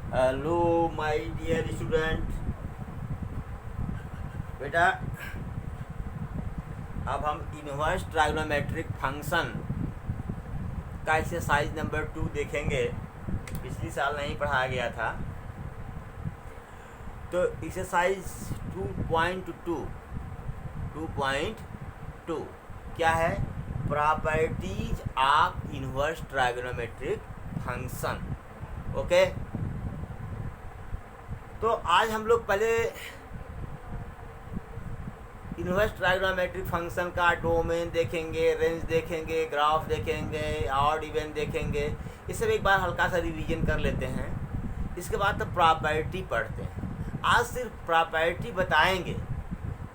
Hello my dear student. बेटा अब हम इनवर्स ट्राइगोनोमेट्रिक फंक्शन का एक्सरसाइज नंबर 2 देखेंगे। पिछली साल नहीं पढ़ाया गया था। तो एक्सरसाइज 2.2 क्या है? Properties of inverse trigonometric function. Okay, तो आज हम लोग पहले इनवर्स ट्राइगोनोमेट्रिक फंक्शन का डोमेन देखेंगे, रेंज देखेंगे, ग्राफ देखेंगे, ऑड इवन देखेंगे। ये सब एक बार हल्का सा रिवीजन कर लेते हैं। इसके बाद तो प्रॉपर्टी पढ़ते हैं। आज सिर्फ प्रॉपर्टी बताएंगे।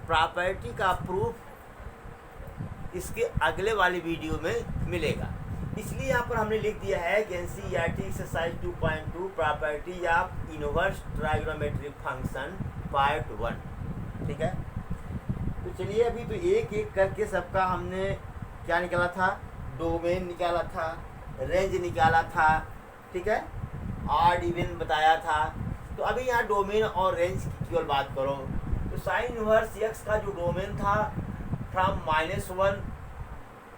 प्रॉपर्टी का प्रूफ इसके अगले वाली वीडियो में मिलेगा। इसलिए यहाँ पर हमने लिख दिया है कि NCERT exercise 2.2 property of inverse trigonometric function part 1। ठीक है, तो चलिए अभी तो एक एक करके सबका हमने क्या निकाला था? डोमेन निकाला था, रेंज निकाला था, ठीक है, ऑड इवन बताया था। तो अभी यहाँ डोमेन और रेंज की केवल बात करो तो साइन इनवर्स एक्स का जो डोमेन था फ्रॉम -1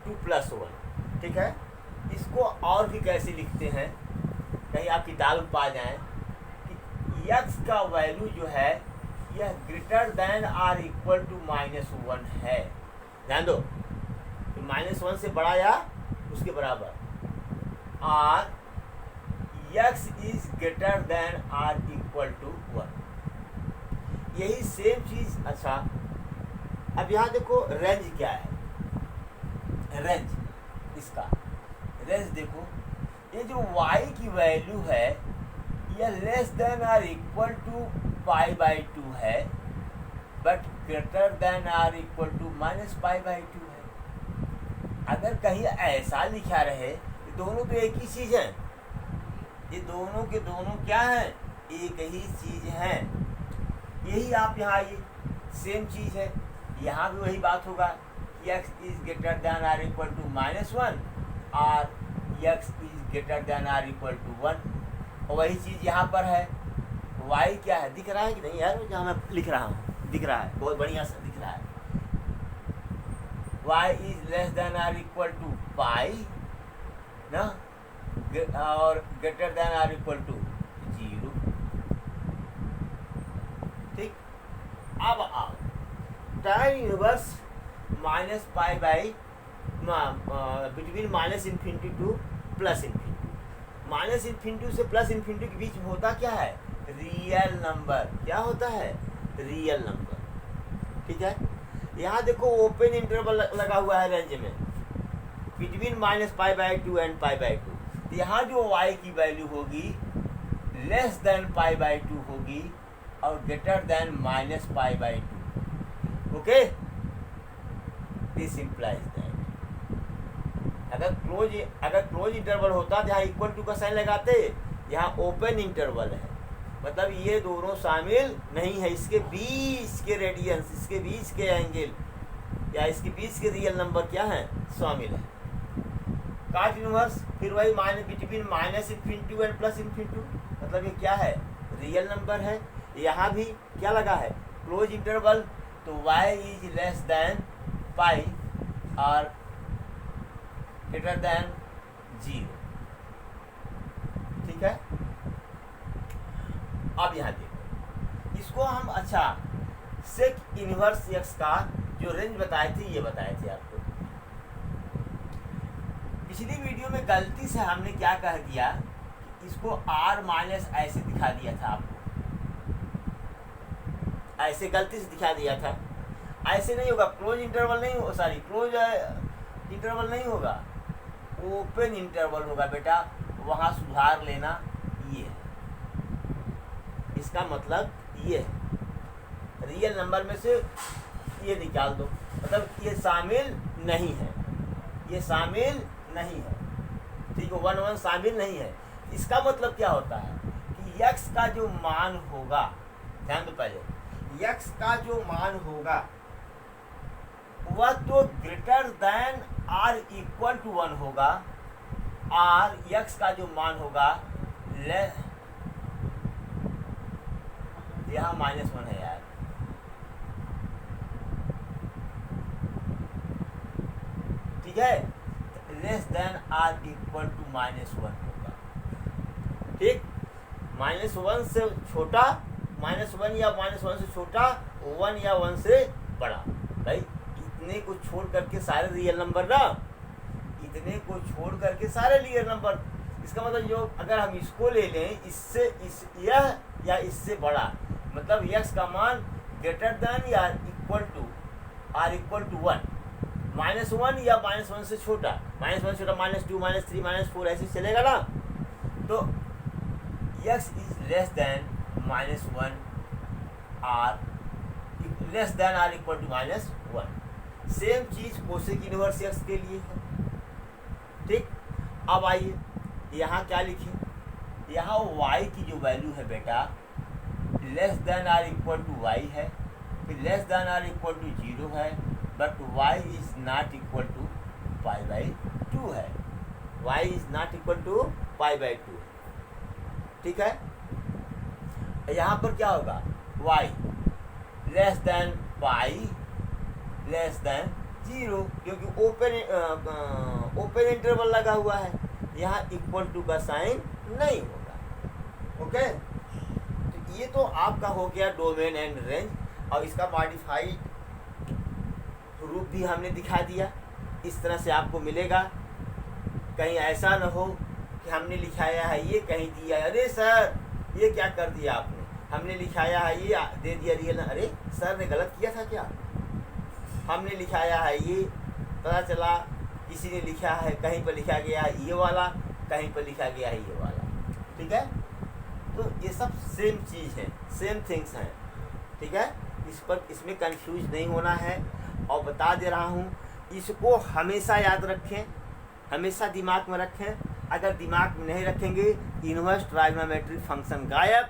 to +1। ठीक है, इसको और भी कैसे लिखते हैं, कहीं आप किताब में पा जाएं कि एक्स का वैल्यू जो है यह greater than or equal to -1 है। ध्यान दो, -1 से बड़ा या उसके बराबर, और x is greater than or equal to 1। यही सेम चीज। अच्छा, अब यहाँ देखो रेंज क्या है। रेंज, इसका रेंज देखो, ये जो y की वैल्यू है यह less than or equal to π/2 है, but greater than or equal to -π/2 है। अगर कहीं ऐसा लिखा रहे तो दोनों तो एक ही चीज है। ये दोनों के दोनों क्या हैं? एक ही चीज है। यही आप यहाँ ये सेम चीज है, यहाँ भी वही बात होगा कि x is greater than or equal to -1 और x is greater than or equal to 1। और वही चीज यहाँ पर है। y क्या है? दिख रहा है कि नहीं यार? जहाँ मैं लिख रहा हूँ दिख रहा है, बहुत बढ़िया से दिख रहा है। y is less than or equal to pi ना, और greater than or equal to 0। ठीक, अब आओ tan इनवर्स -π/, बिटवीन -∞ टू +∞। -∞ से +∞ के बीच में होता क्या है? Real number. क्या होता है? Real number. ठीक है, यहाँ देखो ओपन इंटरवल लगा हुआ है रेंज में, बिटवीन -π/2 एंड π/2। यहाँ जो y की वैल्यू होगी लेस देन π/2 होगी और greater than -π/2। Okay, this implies that अगर क्लोज इंटरवल होता तो यहाँ इक्वल टू का साइन लगाते। यहाँ ओपन इंटरवल है, मतलब ये दोनों शामिल नहीं है। इसके बीच के रेडियंस, इसके बीच के एंगल या इसके बीच के रियल नंबर क्या है? शामिल है। काट इनवर्स फिर वही बिटवीन -∞ एंड +∞, मतलब ये क्या है? रियल नंबर है। यहाँ भी क्या लगा है? क्लोज इंटरवल, तो y इज लेस देन पाई और ग्रेटर देन 0। ठीक है, अब यहाँ देखो, इसको हम अच्छा सेक इनवर्स एक्स का जो रेंज बताए थे, ये बताए थे आपको। पिछली वीडियो में गलती से हमने क्या कह दिया, इसको r- ऐसे दिखा दिया था आपको, ऐसे गलती से दिखा दिया था। ऐसे नहीं होगा, क्लोज इंटरवल नहीं हो, सॉरी क्लोज इंटरवल नहीं होगा, ओपन इंटरवल होगा बेटा। वहाँ सुधार लेना। ये है, इसका मतलब ये है, रियल नंबर में से ये निकाल दो, मतलब ये शामिल नहीं है, ये शामिल नहीं है। ठीक है, 1 शामिल नहीं है। इसका मतलब क्या होता है कि x का जो मान होगा, ध्यान दो पहले, x का जो मान होगा वह तो greater than or equal to 1 होगा, और x का जो मान होगा यहाँ -1 है यार, ठीक है, less than or equal to -1 होगा, ठीक। -1 से छोटा, -1 या -1 से छोटा, 1 या 1 से बड़ा। भाई इतने को छोड़ करके सारे रियल नंबर ना, इतने को छोड़ करके सारे रियल नंबर। इसका मतलब जो अगर हम इसको ले लें, इससे यह या इससे बड़ा, मतलब x का मान ग्रेटर देन या equal to or equal to 1, -1 या -1 से छोटा, -1 से छोटा -2 -3 -4 ऐसे चलेगा ना। तो x is less than -1 or less than or equal to -1। Same चीज कोसेक इनवर्स x के लिए है, ठीक। अब आइए यहाँ क्या लिखें, यहाँ y की जो वैल्यू है बेटा less than or equal to Y है, फिर less than or equal to 0 है, but y is not equal to π/2 है, y is not equal to π/2, ठीक है। यहाँ पर क्या होगा, y less than pi less than 0, क्योंकि ओपन इंटरवल लगा हुआ है, यहाँ इक्वल टू का साइन नहीं होगा, ओके। तो ये तो आपका हो गया डोमेन एंड रेंज, और इसका मॉडिफाइड रूप भी हमने दिखा दिया। इस तरह से आपको मिलेगा, कहीं ऐसा न हो कि हमने लिखाया है ये, कहीं दिया है अरे सर ये क्या कर दिया आपने, हमने लिखाया है ये दे दिया रियल, अरे सर ने गलत किया था क्या, हमने लिखाया है ये, पता चला किसी ने लिखा है, कहीं पर लिखा गया है ये वाला, कहीं पर लिखा गया है ये वाला, ठीक है। तो ये सब सेम चीज़ है, सेम थिंग्स हैं, ठीक है। इसमें कंफ्यूज नहीं होना है, और बता दे रहा हूँ इसको हमेशा याद रखें, हमेशा दिमाग में रखें। अगर दिमाग में नहीं रखेंगे इन्वर्स ट्राइगोनोमेट्रिक फंक्शन गायब।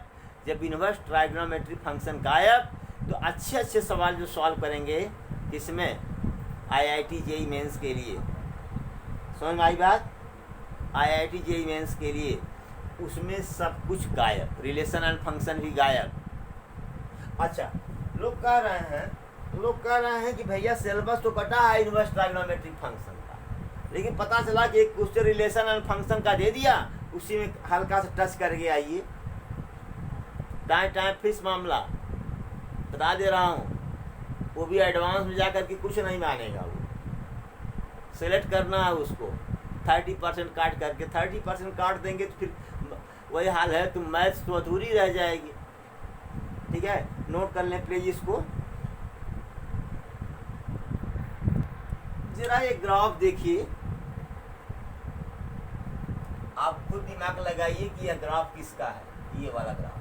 जब इन्वर्स ट्राइगोनोमेट्रिक फंक्शन गायब तो अच्छे अच्छे सवाल जो सॉल्व करेंगे किसमें, IIT JEE मेंस के लिए, समझ में आई बात, IIT JEE मेंस के लिए उसमें सब कुछ गायब, रिलेशन एंड फंक्शन भी गायब। अच्छा, लोग कह रहे हैं कि भैया सिलेबस तो कटा है इन्वर्स ट्राइगोनोमेट्रिक फंक्शन का, लेकिन पता चला कि एक क्वेश्चन रिलेशन एंड फंक्शन का दे दिया, उसी में हल्का सा टच करके आइए, टाइम फिक्स मामला बता दे रहा हूँ, वो भी एडवांस में जा करके कुछ नहीं मानेगा, वो सेलेक्ट करना है उसको 30% काट करके, 30% काट देंगे तो फिर वही हाल है, तो मैथ्स तो अधूरी रह जाएगी, ठीक है। नोट कर लें प्लीज इसको, जरा ये ग्राफ देखिए, आप खुद दिमाग लगाइए कि यह ग्राफ किसका है, ये वाला ग्राफ,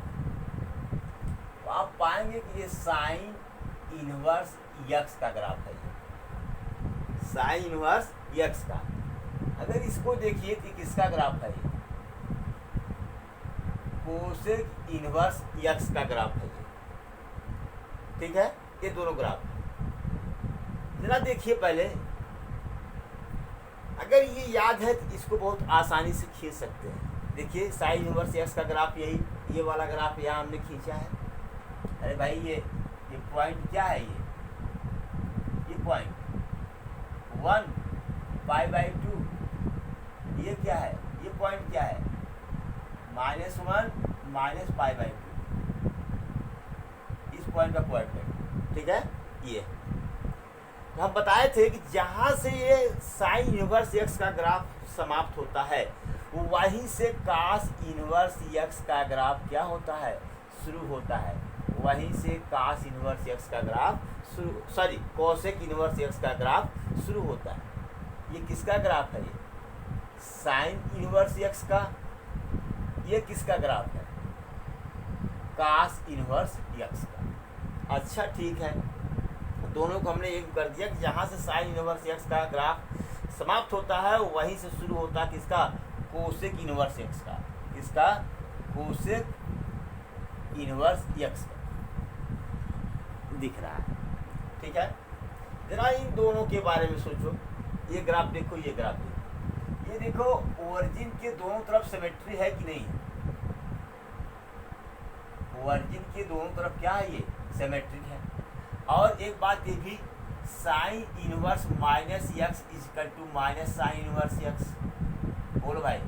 तो आप पाएंगे कि ये साइन इनवर्स यक्स का ग्राफ है, साइन इनवर्स यक्स का। अगर इसको देखिए कि किसका ग्राफ है, ये कोसेक इनवर्स यक्स का ग्राफ है, ठीक है। ये दोनों ग्राफ जरा देखिए पहले, अगर ये याद है तो इसको बहुत आसानी से खींच सकते हैं। देखिए साइन इनवर्स यक्स का ग्राफ यही, ये वाला ग्राफ यहाँ हमने खींचा है। अरे भाई ये पॉइंट क्या है, ये पॉइंट 1 π/2, ये क्या है, ये पॉइंट क्या है, -1 -π/2, इस पॉइंट का पॉइंट, ठीक है। ये हम बताए थे कि जहाँ से ये साइन इनवर्स एक्स का ग्राफ समाप्त होता है, वहीं से कास इनवर्स एक्स का ग्राफ क्या होता है, शुरू होता है। वहीं से कास इनवर्स एक्स का ग्राफ कोसेक इनवर्स एक्स का ग्राफ शुरू होता है। ये किसका ग्राफ है, ये साइन इनवर्स एक्स का। ये किसका ग्राफ है, कास इनवर्स एक्स का। अच्छा ठीक है, दोनों को हमने एक कर दिया कि जहाँ से साइन इनवर्स एक्स का ग्राफ समाप्त होता है वहीं से शुरू होता है किसका, कोसेक इनवर्स एक्स का। किसका, कोसेक इनवर्स एक्स का दिख रहा है, ठीक है। जरा इन दोनों के बारे में सोचो, ये ग्राफ देखो, ये ग्राफ देखो, ये देखो ओरिजिन के दोनों तरफ सिमेट्री है कि नहीं, ओरिजिन के दोनों तरफ क्या है, ये सिमेट्रिक है। और एक बात ये भी, sine inverse minus x is equal to minus sine inverse x. बोलो भाई,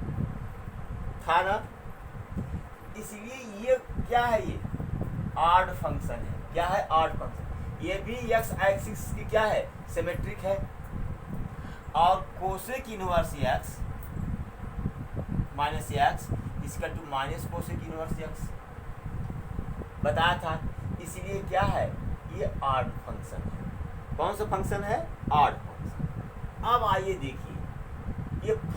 था ना? इसलिए ये क्या है, ये ऑड फंक्शन है। क्या है? Odd function. ये भी एक्स एक्सिस की क्या है, सिमेट्रिक है। और cosec inverse X minus X इसका to minus cosec inverse X बताया था। इसलिए क्या है, ये ऑड फंक्शन है। कौन सा फंक्शन है? Odd function. अब आइए देखिए, ये फ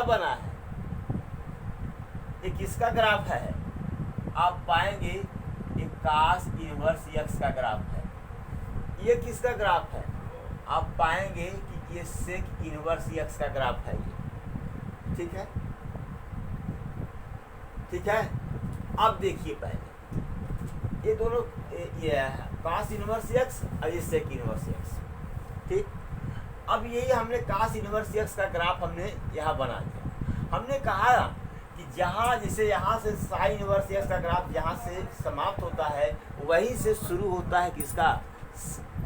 बना है, ये किसका ग्राफ है? आप पाएंगे ये कास इनवर्स एक्स का ग्राफ है। ये किसका ग्राफ है? आप पाएंगे कि ये सेक इनवर्स एक्स का ग्राफ है ये। ठीक है, ठीक है। अब देखिए पहले ये दोनों, ये कास इनवर्स एक्स और ये सेक इनवर्स एक्स। ठीक, अब यही हमने कास इनवर्स एक्स का ग्राफ हमने यहाँ बना दिया। हमने कहा कि जहाँ जैसे यहाँ से साइन इनवर्स एक्स का ग्राफ जहाँ से समाप्त होता है वहीं से शुरू होता है किसका?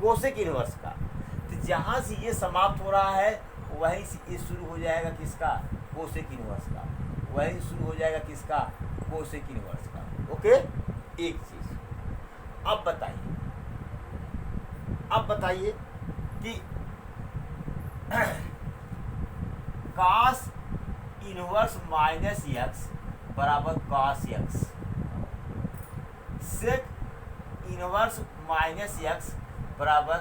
कोसेक इनवर्स का। तो जहाँ से ये समाप्त हो रहा है वहीं से ये शुरू हो जाएगा किसका? कोसेक इनवर्स का। वहीं शुरू हो जाएगा किसका? कोसेक इनवर्स का। ओके, एक चीज। अब बताइए कि कास इनवर्स माइनस एक्स बराबर cos X, sec inverse minus x बराबर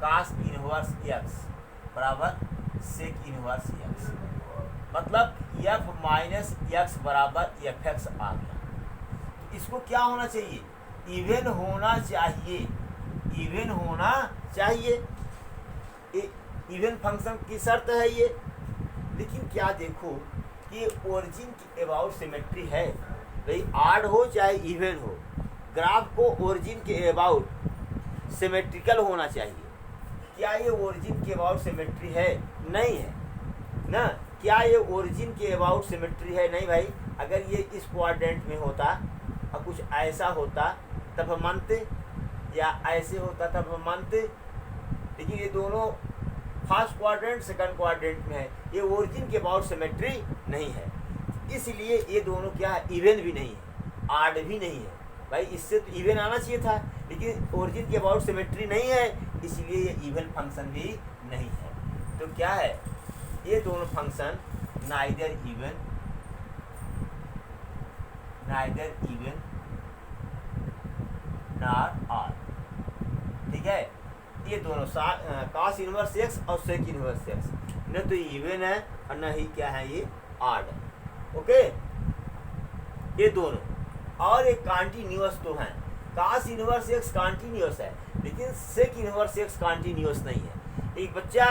कास इनवर्स एक्स बराबर सेक इनवर्स एक्स। मतलब एफ माइनस एक्स बराबर एफ एक्स आ गया। इसको क्या होना चाहिए? इवन होना चाहिए। इवन होना चाहिए। इवन फंक्शन की शर्त है ये। लेकिन क्या देखो कि ओरिजिन की अबाउट सिमेट्री है, भाई ऑड हो चाहे इवन हो, ग्राफ को ओरिजिन के अबाउट सिमेट्रिकल होना चाहिए। क्या ये ओरिजिन के अबाउट सिमेट्री है? नहीं है ना। क्या ये ओरिजिन के अबाउट सिमेट्री है? नहीं भाई। अगर ये इस क्वाड्रेंट में होता और कुछ ऐसा होता तब हम मानते, या ऐसे होता तब हम मानते। लेकिन ये दोनों फर्स्ट क्वाड्रेंट सेकंड क्वाड्रेंट में है, ये ओरिजिन के अबाउट सिमेट्री नहीं है। इसलिए ये दोनों क्या है? इवन भी नहीं है, ऑड भी नहीं है। भाई इससे तो इवन आना चाहिए था, लेकिन ओरिजिन के अबाउट सिमेट्री नहीं है, इसलिए ये इवन फंक्शन भी नहीं है। तो क्या है? ये दोनों function neither even not odd. ठीक है, ये दोनों कास इनवर्स एक्स और सेक इनवर्स एक्स न तो इवन है और न ही क्या है, ये ऑड है। ओके, ये दोनों। और एक कॉन्टिन्यूअस तो है। कास इनवर्स एक्स कॉन्टिन्यूअस है, लेकिन सेक इनवर्स एक्स कॉन्टिन्यूअस नहीं है। एक बच्चा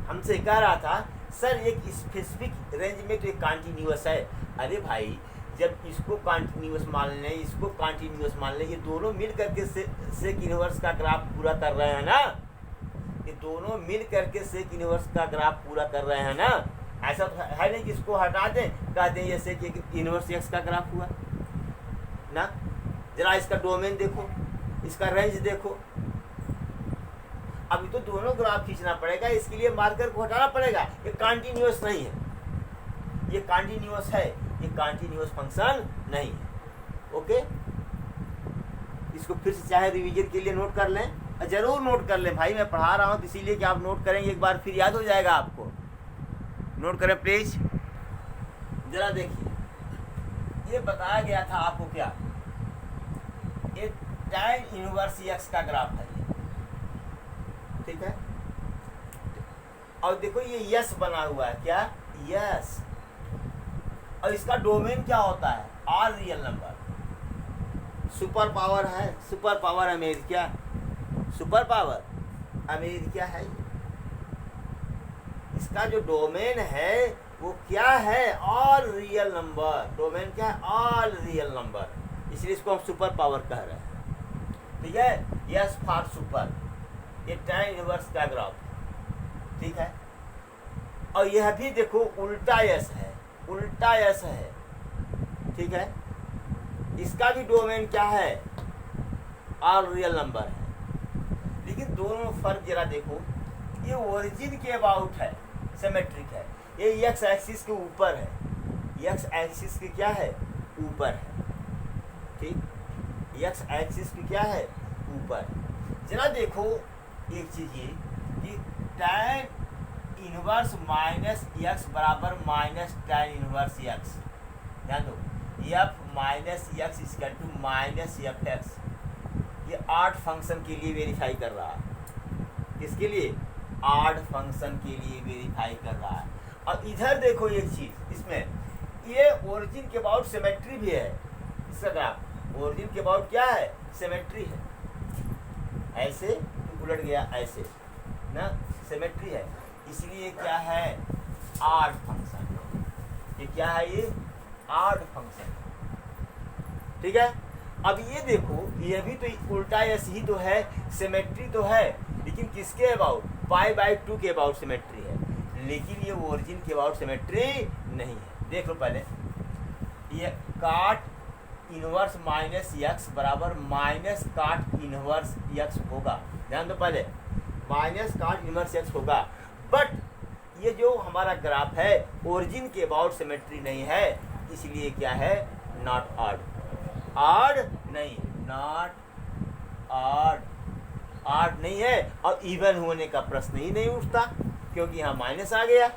हमसे कह रहा था, सर एक स्पेसिफिक रेंज में तो एक कॉन्टिन्यूअस है। अरे भाई, जब इसको कॉन्टिन्यूअस मान लें, इसको कॉन्टिन्यूअस मान लें, ये दोनों मिल करके सेक इनवर्स का ग्राफ पूरा कर रहे हैं ना। ये दोनों मिल करके सेक इनवर्स का ग्राफ पूरा कर रहे हैं ना। ऐसा तो है नहीं कि इसको हटा दें, कह दें ये सेक इनवर्स एक्स का ग्राफ हुआ ना। जरा इसका डोमेन देखो, इसका रेंज देखो। अभी तो दोनों ग्राफ खींचना पड़ेगा, इसके लिए मार्कर को हटाना पड़ेगा। ये कॉन्टिन्यूअस नहीं है, ये कॉन्टिन्यूअस है, ये कॉन्टिन्यूअस फंक्शन नहीं है। ओके, इसको फिर से चाहे रिवीजन के लिए नोट कर लें, जरूर नोट कर लें भाई। मैं पढ़ा रहा हूँ इसीलिए कि आप नोट करेंगे, एक बार फिर याद हो जाएगा आपको। नोट करें प्लीज। जरा देखिए, ये बताया गया था आपको क्या, ये tan इनवर्स एक्स का ग्राफ है। ठीक है, और देखो ये यस बना हुआ है, क्या यस, और इसका डोमेन क्या होता है? All real number. Super power है, super power America, super power America है। इसका जो डोमेन है वो क्या है? All real number. डोमेन क्या है? ऑल रियल नंबर, इसलिए इसको हम सुपर पावर कह रहे हैं। ठीक है, यस फॉर सुपर। ये tan इनवर्स का ग्राफ। ठीक है, और यह भी देखो उल्टा यस है, उल्टा यस है। ठीक है। इसका भी डोमेन क्या है, ऑल रियल नंबर है। लेकिन दोनों में फर्क जरा देखो, ये ओरिजिन के अबाउट है, सिमेट्रिक है, ये एक्स एक्सिस के ऊपर है, एक्स एक्सिस के क्या है, ऊपर है, ठीक, एक्स एक्सिस की क्या है, ऊपर। जरा देखो एक चीज ये कि tan इनवर्स माइनस एक्स बराबर माइनस tan इनवर्स एक्स, ध्यान दो, f minus x equal to minus f x, ये आर्ट फंक्शन के लिए वेरीफाई कर रहा है, किसके लिए, आर्ट फंक्शन के लिए वेरीफाई कर रहा है। और इधर देखो एक चीज, इसमें ये ओरिजिन के अबाउट सिमेट्री भी है, इसका ग्राफ ओरिजिन के अबाउट क्या है, सिमेट्री है, ऐसे तो उलट गया ऐसे ना, सिमेट्री है, इसलिए क्या है, आर्ट फंक्शन, ये क्या है, ये आर्ट फंक्शन, ठीक है। अब ये देखो, ये भी तो उल्टा ऐसे ही तो है, सिमेट्री तो है, लेकिन किसके अबाउट, π/2 के अबाउट सिमेट्री है, लेकिन ये ओरिजिन के अबाउट सिमेट्री नहीं है। देख लो पहले, ये काट इनवर्स माइनस एक्स बराबर माइनस काट इनवर्स एक्स होगा, ध्यान दो पहले, माइनस काट इनवर्स एक्स होगा, बट ये जो हमारा ग्राफ है ओरिजिन के अबाउट सिमेट्री नहीं है, इसलिए क्या है, नॉट ऑड, ऑड नहीं, नॉट ऑड, ऑड नहीं है, और इवन होने का प्रश्न ही नहीं उठता, क्योंकि यहाँ माइनस आ गया,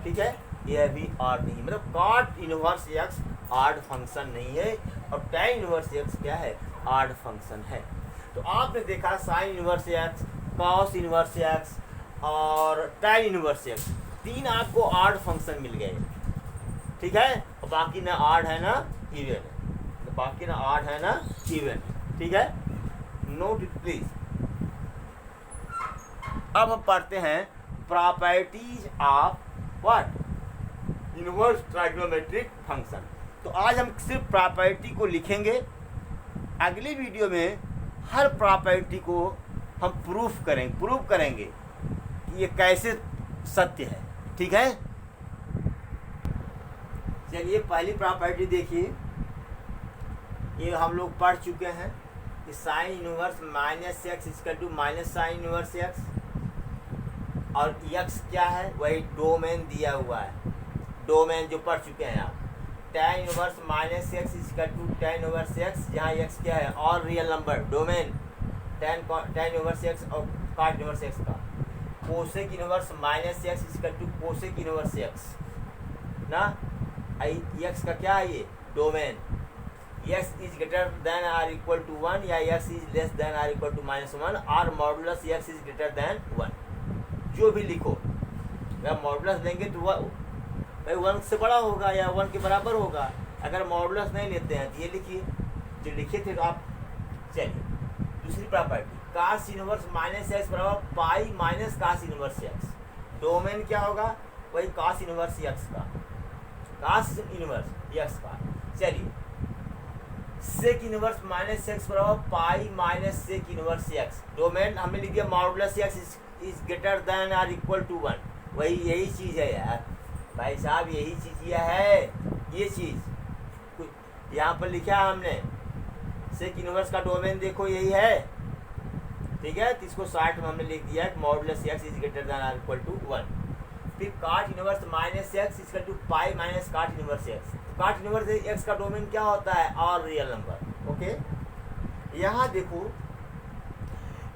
ठीक है, यह भी ऑड नहीं, मतलब cot inverse x odd function नहीं है, और tan इनवर्स एक्स क्या है, ऑड फंक्शन है। तो आपने देखा sign inverse x, cos inverse x और tan इनवर्स एक्स, तीन आपको ऑड फंक्शन मिल गए, ठीक है, और बाकी ना ऑड है ना इवन है, तो बाकी ना ऑड है ना इवन, ठीक है, नोट इट प्लीज। अब हम पढ़ते हैं properties of what, inverse trigonometric function. तो आज हम सिर्फ प्रॉपर्टी को लिखेंगे, अगली वीडियो में हर प्रॉपर्टी को हम प्रूफ करेंगे कि ये कैसे सत्य है, ठीक है। चलिए पहली प्रॉपर्टी देखिए, ये हम लोग पढ़ चुके हैं कि sine inverse minus x equal to minus sine inverse x, और एक्स क्या है, वही डोमेन दिया हुआ है, डोमेन जो पढ़ चुके हैं आप, tan inverse minus x equal to tan inverse x, जहाँ एक्स क्या है, और real number, domain tan inverse x और cot इनवर्स एक्स का, cosec inverse minus x equal to cosec inverse x ना, एक्स का क्या है, ये domain, x is greater than or equal to 1 या x is less than or equal to -1 और modulus x is greater than 1, जो भी लिखो, अगर मॉडुलस देंगे तो भाई 1 से बड़ा होगा या 1 के बराबर होगा, अगर मॉडुलस नहीं लेते हैं तो ये लिखिए जो लिखे थे तो आप। चलिए दूसरी property, cos inverse minus x बराबर pi minus cos inverse x, domain क्या होगा, वही कास इनवर्स एक्स का, कास इनवर्स एक्स का। चलिए सेक इनवर्स माइनस एक्स बराबर pi minus sec inverse x, domain हमने लिख दिया modulus x is greater than or equal to 1, वही यही चीज़ है यार भाई साहब, यही चीज़ ये है, ये चीज़ यहाँ पर लिखा है हमने, सेक इनवर्स का डोमेन देखो यही है, ठीक है, तो इसको शॉर्ट में हमने लिख दिया है modulus x is greater than or equal to 1। फिर cot inverse minus x equal to pi minus cot inverse x, तो काट इनवर्स एक्स का डोमेन क्या होता है, और रियल नंबर, ओके। यहाँ देखो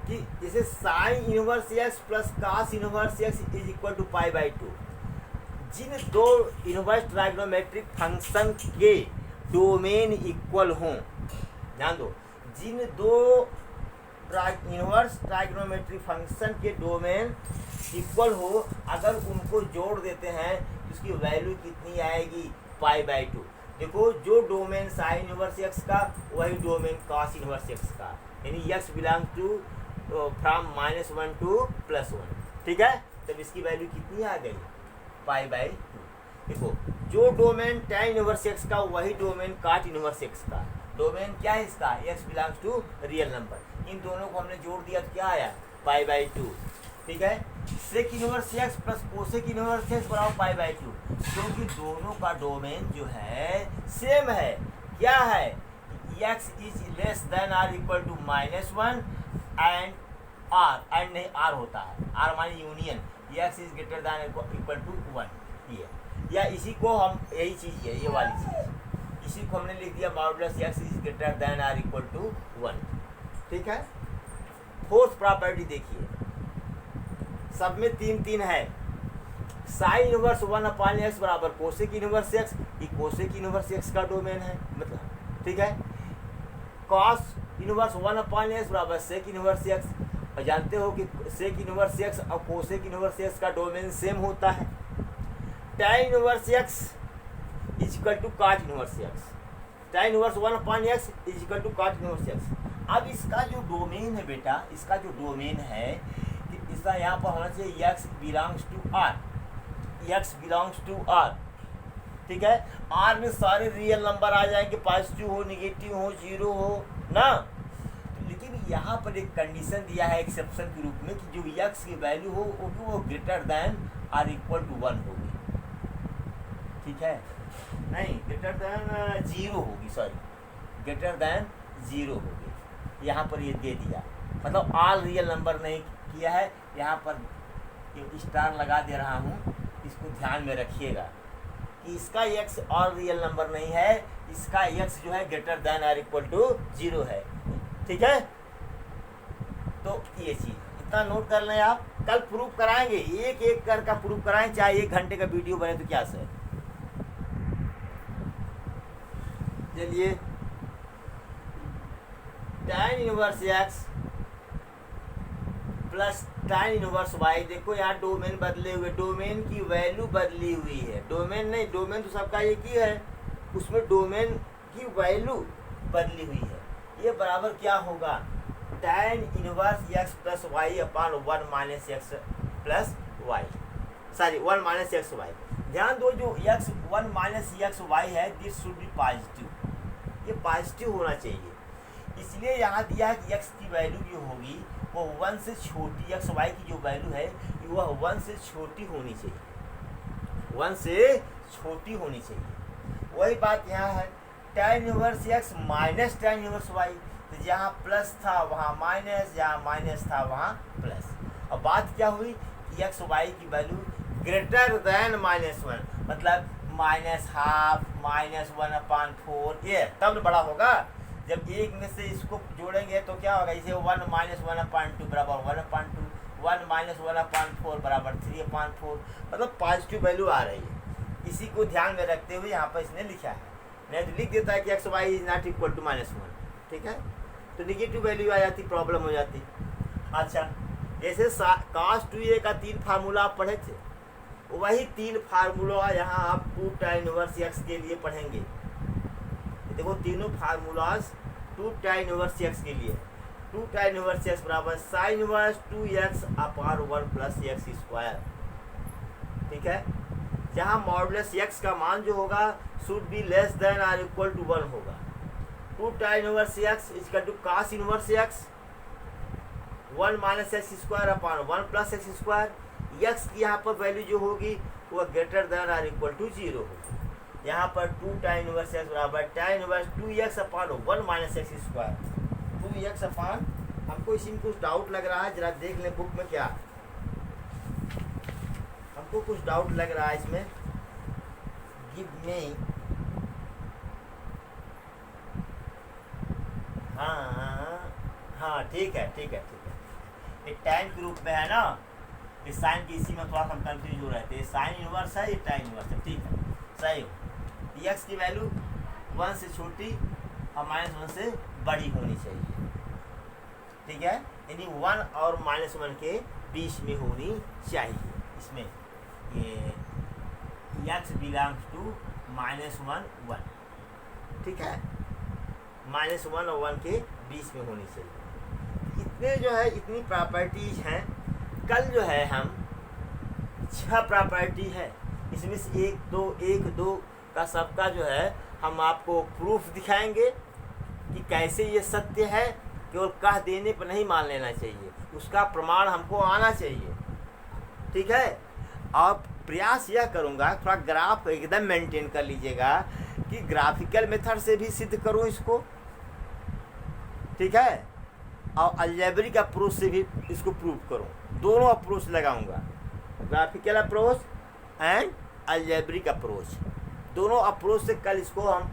कि जैसे sine inverse x plus cos inverse X is equal to π/2, जिन दो इनवर्स ट्राइगोनोमेट्रिक फंक्शन के डोमेन इक्वल हों, ध्यान दो, जिन दो इनवर्स ट्राइगोनोमेट्रिक फंक्शन के डोमेन इक्वल हो, अगर उनको जोड़ देते हैं तो उसकी वैल्यू कितनी आएगी, π/2। देखो जो डोमेन साइन इनवर्स एक्स का वही डोमेन कॉस इनवर्स एक्स का, यानी x belong to from -1 to +1, ठीक है, तब इसकी वैल्यू कितनी आ गई, π/2। देखो जो डोमेन tan इनवर्स एक्स का वही डोमेन काट इनवर्स एक्स का, डोमेन क्या है इसका, X belongs to real number, इन दोनों को हमने जोड़ दिया तो क्या आया, π/2, ठीक है। Sec inverse x plus cosec inverse x बराबर π/2, क्योंकि दोनों का डोमेन जो है सेम है। क्या है? x is less than or equal to -1 and r, and नहीं r होता है, r मानी union, x is greater than equal to 1। ये या इसी को हम यही चीज़ है, ये वाली चीज़, इसी को हमने लिख दिया modulus x is greater than or equal to 1। ठीक है। फोर्थ प्रॉपर्टी देखिए, सब में 3 है। साइन इनवर्स 1/x बराबर कोसेक इनवर्स x, ये कोसेक इनवर्स x का डोमेन है मतलब। ठीक है। कॉस इनवर्स 1/x बराबर सेक इनवर्स x, और जानते हो कि सेक इनवर्स x और कोसेक इनवर्स x का डोमेन सेम होता है। tan inverse x is equal to cot inverse x, tan inverse 1/x is equal to cot inverse x। अब इसका जो डोमेन है बेटा, इसका जो डोमेन है कि इसका यहाँ पर होना चाहिए x belongs to r, x belongs to r। ठीक है। r में सारे रियल नंबर आ जाएंगे, पॉजिटिव हो, निगेटिव हो, जीरो हो ना। लेकिन यहाँ पर एक कंडीशन दिया है एक्सेप्शन के रूप में कि जो x की वैल्यू हो वो greater than or equal to 1 होगी। ठीक है, नहीं ग्रेटर देन 0 होगी, सॉरी ग्रेटर देन 0 होगी। यहाँ पर ये दे दिया, मतलब ऑल रियल नंबर नहीं किया है, यहाँ पर स्टार लगा दे रहा हूँ, इसको ध्यान में रखिएगा कि इसका x और रियल नंबर नहीं है, इसका x जो है greater than or equal to 0 है। ठीक है। तो ये चीज़ इतना नोट कर लें आप, कल प्रूफ कराएंगे, एक एक कर का प्रूफ कराएं, चाहे 1 घंटे का वीडियो बने तो क्या से। चलिए, tan inverse x plus tan inverse y, देखो यहाँ डोमेन बदले हुए, डोमेन की वैल्यू बदली हुई है, डोमेन नहीं, डोमेन तो सबका एक ही है, उसमें डोमेन की वैल्यू बदली हुई है। ये बराबर क्या होगा? tan inverse x plus y upon 1 minus x plus y, sorry 1 minus x y. ध्यान दो, जो x 1 माइनस एक्स वाई है, दिस शुड बी पॉजिटिव, ये पॉजिटिव होना चाहिए। इसलिए यहाँ दिया है कि x की वैल्यू जो होगी वो 1 से छोटी, एक्स वाई की जो वैल्यू है वह 1 से छोटी होनी चाहिए, 1 से छोटी होनी चाहिए। वही बात यहाँ है, tan inverse x minus tan inverse y, तो जहाँ प्लस था वहाँ माइनस, जहाँ माइनस था वहाँ प्लस। अब बात क्या हुई कि एक्स वाई की वैल्यू ग्रेटर देन -1, मतलब -½ -1/4, ये तब बड़ा होगा जब एक में से इसको जोड़ेंगे तो क्या होगा, इसे 1 - 1/2 बराबर 1/2, 1 - 1/4 बराबर 3/4, मतलब पॉजिटिव वैल्यू आ रही है। इसी को ध्यान में रखते हुए यहाँ पर इसने लिखा है, नहीं तो लिख देता है कि x y is not equal to -1। ठीक है, तो निगेटिव वैल्यू आ जाती, प्रॉब्लम हो जाती। अच्छा, जैसे cos 2a का 3 फार्मूला आप पढ़े थे, वही 3 फार्मूला यहाँ आप 2 tan इनवर्स x के लिए पढ़ेंगे। देखो तीनों फार्मूलाज 2 tan इनवर्स x के लिए, 2 tan इनवर्स x बराबर sin inverse 2x upon 1 plus x square. ठीक है, जहाँ मॉडुलस x का मान जो होगा should be less than or equal to 1 होगा। 2 tan inverse x equal to cos inverse x 1 minus x square upon 1 plus x square. x की यहाँ पर वैल्यू जो होगी वह greater than or equal to 0 होगी। यहाँ पर 2 tan इनवर्स x बराबर tan inverse 2x upon 1 minus x square, 2x upon, हमको इसी में कुछ डाउट लग रहा है, जरा देख लें बुक में क्या, हमको कुछ डाउट लग रहा है इसमें, गिव मी, हाँ ठीक है, ये tan के रूप में है ना, इस साइन की, इसी में थोड़ा हम कंफ्यूज हो रहे थे, साइन इनवर्स है, ये tan इनवर्स है। ठीक है, सही हो। x की वैल्यू 1 से छोटी और -1 से बड़ी होनी चाहिए। ठीक है, यानी 1 और -1 के बीच में होनी चाहिए। इसमें ये x बिलोंग्स टू -1 1, ठीक है, -1 और 1 के बीच में होनी चाहिए। इतने जो है, इतनी प्रॉपर्टीज हैं। कल जो है हम 6 प्रॉपर्टी है, इसमें से 1 2 का सबका जो है हम आपको प्रूफ दिखाएंगे कि कैसे ये सत्य है, केवल कह देने पर नहीं मान लेना चाहिए, उसका प्रमाण हमको आना चाहिए। ठीक है, आप प्रयास यह करूँगा, थोड़ा ग्राफ एकदम मेंटेन कर लीजिएगा कि ग्राफिकल मेथड से भी सिद्ध करूँ इसको, ठीक है, और अलजेब्रिक अप्रोच से भी इसको प्रूव करूँ। दोनों अप्रोच लगाऊंगा, graphical approach and algebraic approach, दोनों अप्रोच से कल इसको हम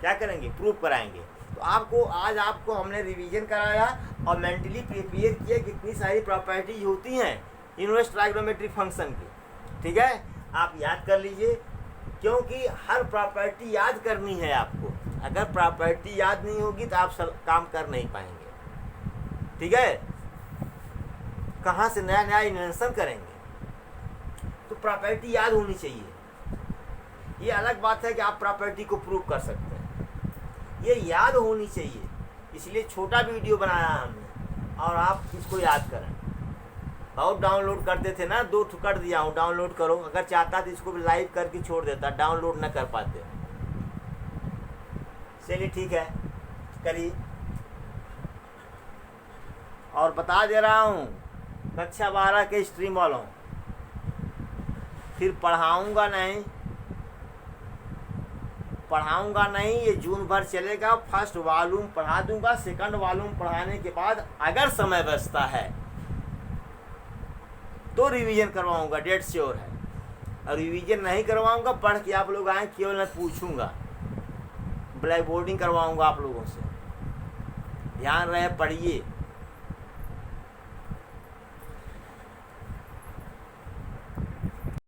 क्या करेंगे, प्रूव कराएंगे। तो आपको आज आपको हमने रिवीजन कराया और मेंटली प्रिपेयर किया कितनी सारी प्रॉपर्टीज होती हैं इनवर्स ट्राइगोनोमेट्रिक फंक्शन की, ठीक है। आप याद कर लीजिए, क्योंकि हर प्रॉपर्टी याद करनी है आपको। अगर प्रॉपर्टी याद नहीं होगी तो आप काम कर नहीं पाएंगे, ठीक है। कहाँ से नया नया इन्वेंशन करेंगे, तो प्रॉपर्टी याद होनी चाहिए। ये अलग बात है कि आप प्रॉपर्टी को प्रूव कर सकते हैं, ये याद होनी चाहिए। इसलिए छोटा वीडियो बनाया हमने और आप इसको याद करें। बहुत डाउनलोड करते थे ना, 2 कर दिया हूँ, डाउनलोड करो। अगर चाहता तो इसको भी लाइव करके छोड़ देता, डाउनलोड न कर पाते। चलिए ठीक है, करिए। और बता दे रहा हूँ कक्षा 12 के स्ट्रीम वालों, फिर पढ़ाऊँगा नहीं, ये जून भर चलेगा। फर्स्ट वॉल्यूम पढ़ा दूंगा, सेकंड वॉल्यूम पढ़ाने के बाद अगर समय बचता है तो रिवीजन करवाऊंगा, डेट श्योर है। और रिवीजन नहीं करवाऊंगा, पढ़ के आप लोग आए, केवल मैं पूछूंगा, ब्लैक बोर्डिंग करवाऊंगा आप लोगों से। ध्यान रहे, पढ़िए।